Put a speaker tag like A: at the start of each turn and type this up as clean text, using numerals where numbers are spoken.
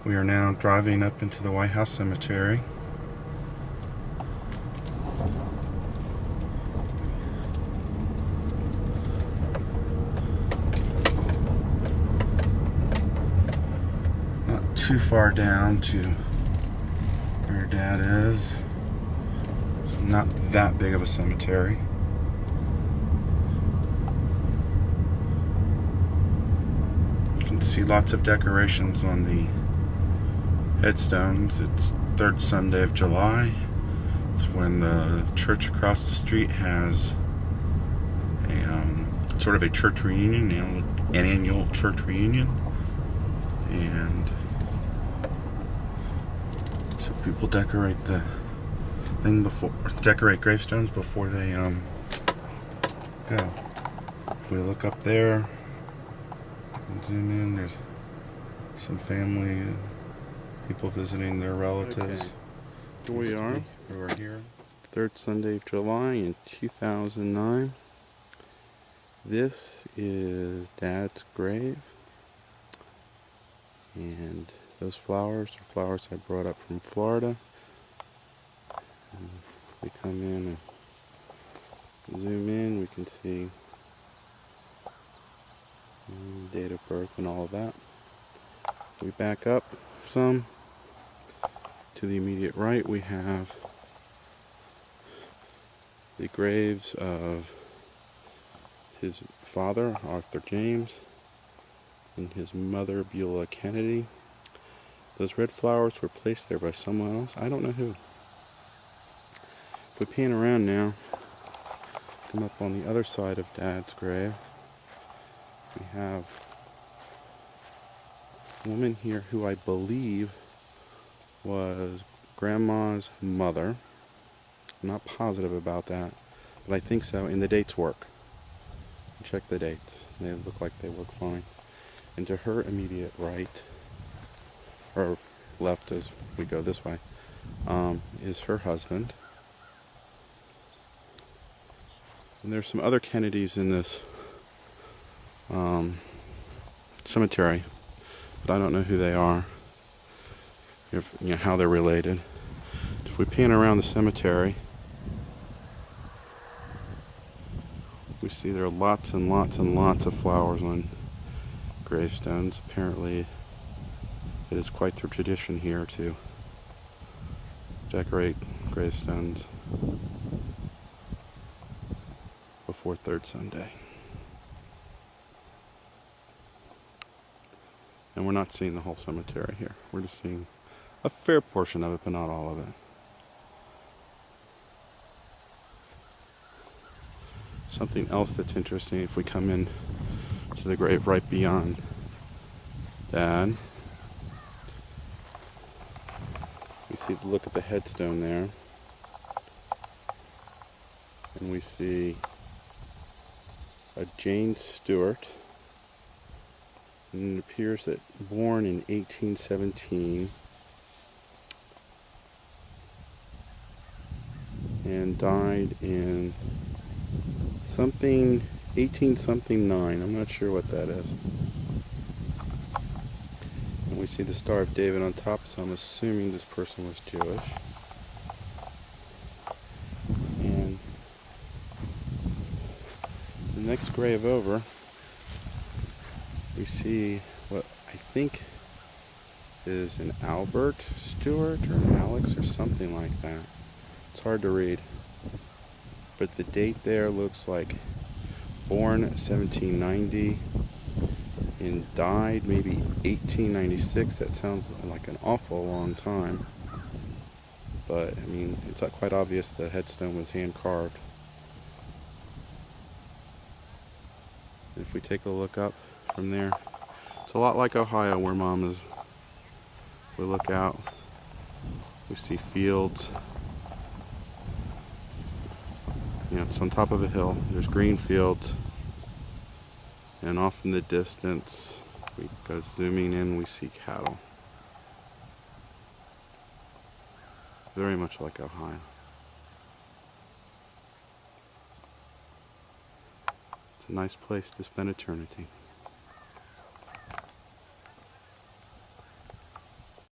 A: We are now driving up into the Whitehouse Cemetery. Not too far down to where Dad is. It's not that big of a cemetery. You can see lots of decorations on the headstones. It's third Sunday of July. It's when the church across the street has a sort of a church reunion, an annual church reunion, and so people decorate the thing decorate gravestones before they go. If we look up there and zoom in, there's some family. People visiting their relatives.
B: Okay. Here we are.
A: Who are here.
B: Third Sunday of July in 2009. This is Dad's grave. And those flowers are flowers I brought up from Florida. And if we come in and zoom in, we can see date of birth and all of that. We back up some. To the immediate right, we have the graves of his father, Arthur James, and his mother, Beulah Kennedy. Those red flowers were placed there by someone else. I don't know who. If we pan around now, come up on the other side of Dad's grave, we have a woman here who I believe was Grandma's mother. I'm not positive about that, but I think so, and the dates work. Check the dates. They look like they work fine. And to her immediate right, or left as we go this way, is her husband. And there's some other Kennedys in this cemetery, but I don't know who they are. How they're related. If we pan around the cemetery, we see there are lots and lots and lots of flowers on gravestones. Apparently, it is quite the tradition here to decorate gravestones before Third Sunday. And we're not seeing the whole cemetery here. We're just seeing a fair portion of it, but not all of it. Something else that's interesting, if we come in to the grave right beyond Dad, we see, look at the headstone there, and we see a Jane Stewart, and it appears that born in 1817, and died in something 18-something 9. I'm not sure what that is. And we see the Star of David on top, so I'm assuming this person was Jewish. And the next grave over, we see what I think is an Albert Stewart or an Alex or something like that. It's hard to read, but the date there looks like born 1790 and died maybe 1896. That sounds like an awful long time, but I mean, it's quite obvious the headstone was hand carved. If we take a look up from there, it's a lot like Ohio where Mom is. If we look out, we see fields. It's on top of a hill. There's green fields, and off in the distance, we go zooming in, we see cattle. Very much like Ohio. It's a nice place to spend eternity.